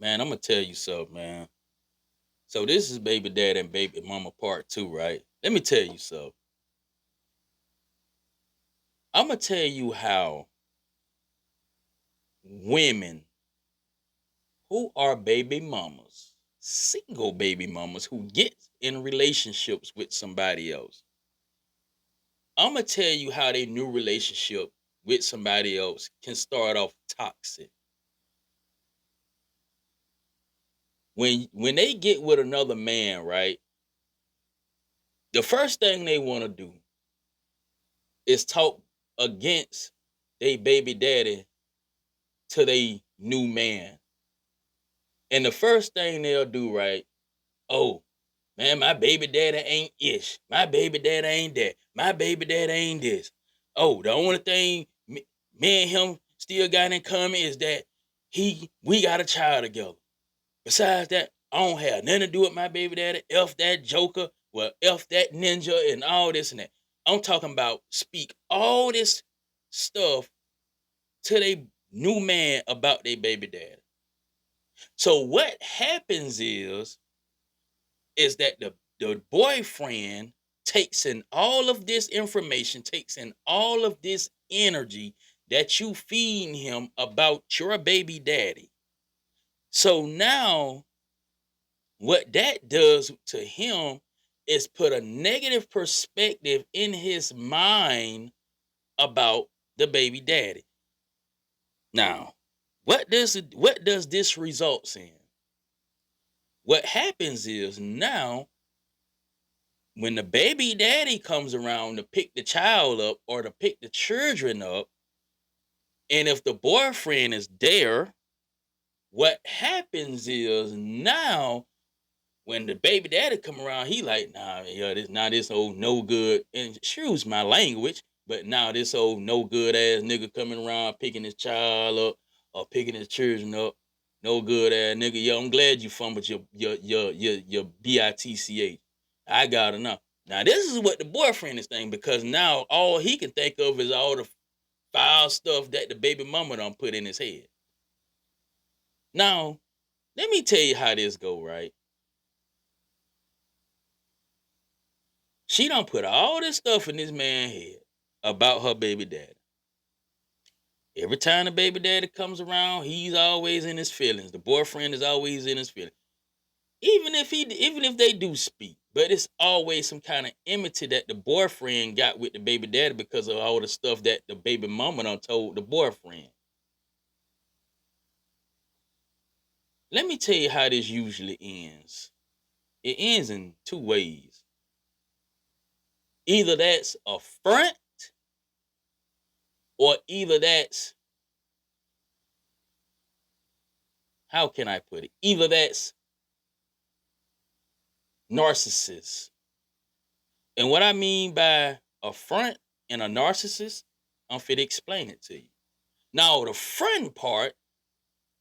Man, I'm gonna tell you something, man. So this is baby dad and baby mama part two, right? Let me tell you something. I'm gonna tell you how women who are baby mamas, single baby mamas who get in relationships with somebody else. I'm gonna tell you how their new relationship with somebody else can start off toxic. When they get with another man, right? The first thing they want to do is talk against they baby daddy to they new man. And the first thing they'll do, right? Oh, man, my baby daddy ain't ish. My baby daddy ain't that. My baby daddy ain't this. Oh, the only thing me and him still got in common is that we got a child together. Besides that, I don't have nothing to do with my baby daddy. F that joker. Well, F that ninja and all this and that. I'm talking about speak all this stuff to they new man about their baby daddy. So what happens is that the boyfriend takes in all of this information, takes in all of this energy that you feeding him about your baby daddy. So now what that does to him is put a negative perspective in his mind about the baby daddy. Now, what does this results in? What happens is now when the baby daddy comes around to pick the child up or to pick the children up, and if the boyfriend is there, what happens is now when the baby daddy come around, he like, nah, yeah, this old no good, and excuse my language, but now this old no good ass nigga coming around picking his child up or picking his children up. No good ass nigga. Yeah, I'm glad you fumbled your bitch. I got enough. Now this is what the boyfriend is thinking because now all he can think of is all the foul stuff that the baby mama done put in his head. Now, let me tell you how this go, right? She done put all this stuff in this man's head about her baby daddy. Every time the baby daddy comes around, he's always in his feelings. The boyfriend is always in his feelings. Even if they do speak, but it's always some kind of enmity that the boyfriend got with the baby daddy because of all the stuff that the baby mama done told the boyfriend. Let me tell you how this usually ends. It ends in two ways. Either that's a front, or either that's, how can I put it? Either that's narcissist. And what I mean by a front and a narcissist, I'm fit to explain it to you. Now, the front part,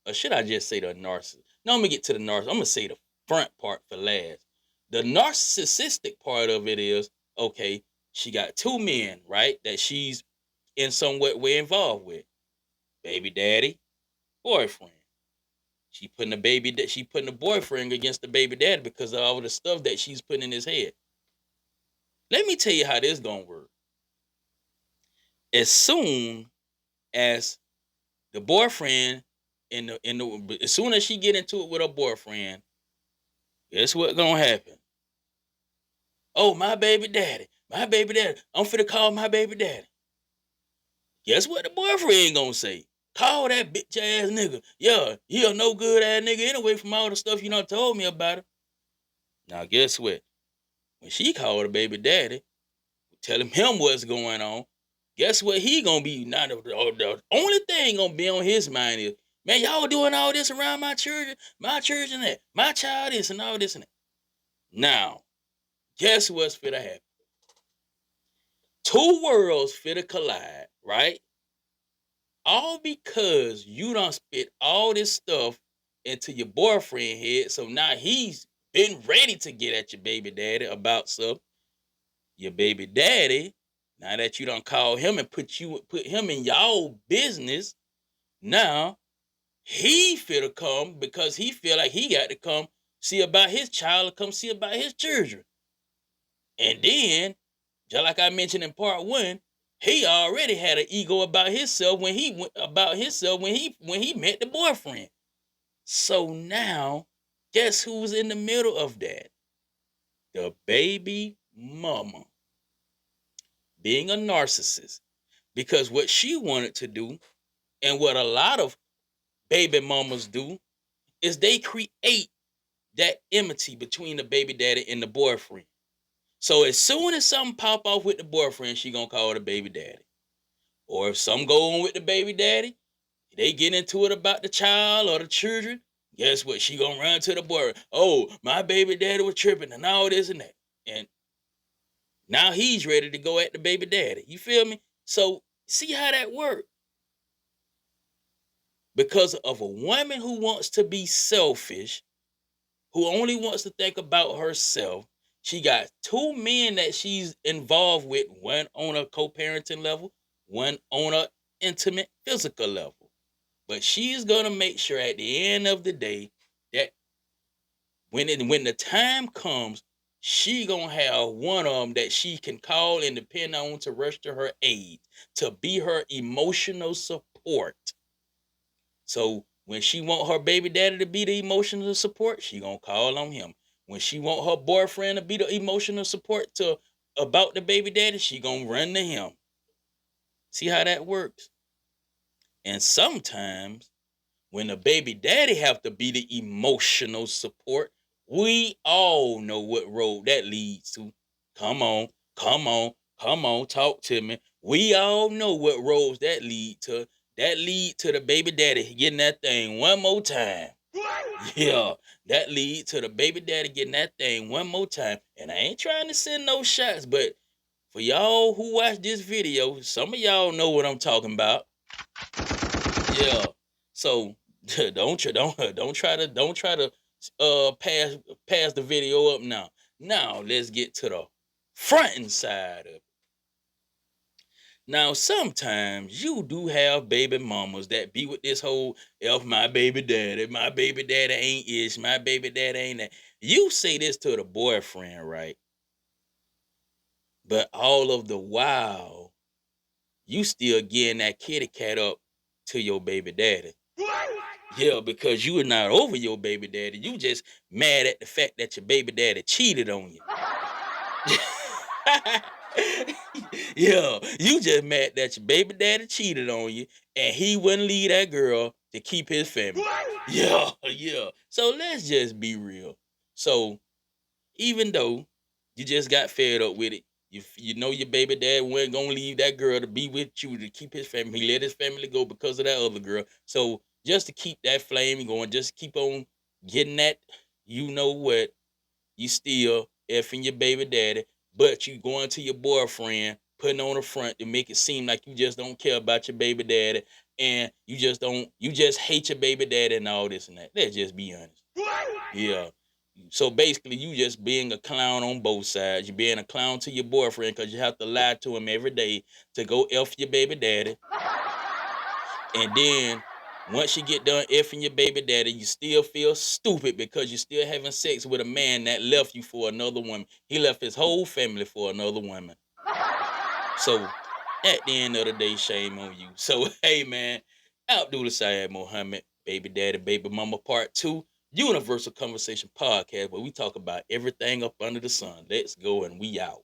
or should I just say the narcissist? No, I'm gonna get to the narcissist. I'm gonna say the front part for last. The narcissistic part of it is, okay, she got two men, right, that she's in some way involved with. Baby daddy, boyfriend. She putting the boyfriend against the baby daddy because of all the stuff that she's putting in his head. Let me tell you how this gonna work. As soon as the boyfriend as soon as she get into it with her boyfriend, guess what gonna happen? Oh, my baby daddy. I'm finna call my baby daddy. Guess what the boyfriend gonna say? Call that bitch ass nigga. Yeah, he a no good ass nigga anyway from all the stuff you done told me about him. Now guess what? When she called the baby daddy, telling him what's going on, guess what he gonna be? Not the only thing gonna be on his mind is, man, y'all doing all this around my children and that, my child this and all this and that. Now, guess what's finna happen? Two worlds finna collide, right? All because you done spit all this stuff into your boyfriend head. So now he's been ready to get at your baby daddy about stuff. Your baby daddy, now that you done call him and put him in y'all business, now he finna come because he feel like he got to come see about his child or come see about his children. And then, just like I mentioned in part one, he already had an ego about himself when he met the boyfriend. So now, guess who's in the middle of that? The baby mama being a narcissist. Because what she wanted to do, and what a lot of baby mamas do, is they create that enmity between the baby daddy and the boyfriend. So as soon as something pop off with the boyfriend, she gonna call the baby daddy. Or if something go on with the baby daddy, they get into it about the child or the children, guess what? She gonna run to the boy. Oh, my baby daddy was tripping and all this and that. And now he's ready to go at the baby daddy. You feel me? So see how that works. Because of a woman who wants to be selfish, who only wants to think about herself, she got two men that she's involved with, one on a co-parenting level, one on a intimate physical level. But she's gonna make sure at the end of the day that when the time comes, she gonna have one of them that she can call and depend on to rush to her aid, to be her emotional support. So when she want her baby daddy to be the emotional support, she gonna call on him. When she want her boyfriend to be the emotional support to about the baby daddy, she gonna run to him. See how that works? And sometimes when the baby daddy have to be the emotional support, we all know what road that leads to. Come on, come on, come on, talk to me. We all know what roads that lead to. That lead to the baby daddy getting that thing one more time. Yeah, that lead to the baby daddy getting that thing one more time. And I ain't trying to send no shots, but for y'all who watch this video, some of y'all know what I'm talking about. Yeah. So don't try to pass the video up now. Now let's get to the front side of it. Now sometimes you do have baby mamas that be with this whole my baby daddy ain't ish, my baby daddy ain't that. You say this to the boyfriend, right? But all of the while, you still getting that kitty cat up to your baby daddy. Yeah, because you are not over your baby daddy. You just mad at the fact that your baby daddy cheated on you. Yeah, you just mad that your baby daddy cheated on you and he wouldn't leave that girl to keep his family. Yeah, yeah. So let's just be real. So even though you just got fed up with it, you know your baby dad wasn't gonna leave that girl to be with you to keep his family. He let his family go because of that other girl. So just to keep that flame going, just keep on getting that, you know what, you still effing your baby daddy, but you going to your boyfriend, putting on the front to make it seem like you just don't care about your baby daddy and you just hate your baby daddy and all this and that. Let's just be honest. Yeah. So basically, you just being a clown on both sides. You're being a clown to your boyfriend because you have to lie to him every day to go F your baby daddy. And then once you get done effing your baby daddy, you still feel stupid because you're still having sex with a man that left you for another woman. He left his whole family for another woman. So at the end of the day, shame on you. So hey man, Abdul Syed Muhammad, Baby Daddy, Baby Mama Part 2, Universal Conversation Podcast, where we talk about everything up under the sun. Let's go and we out.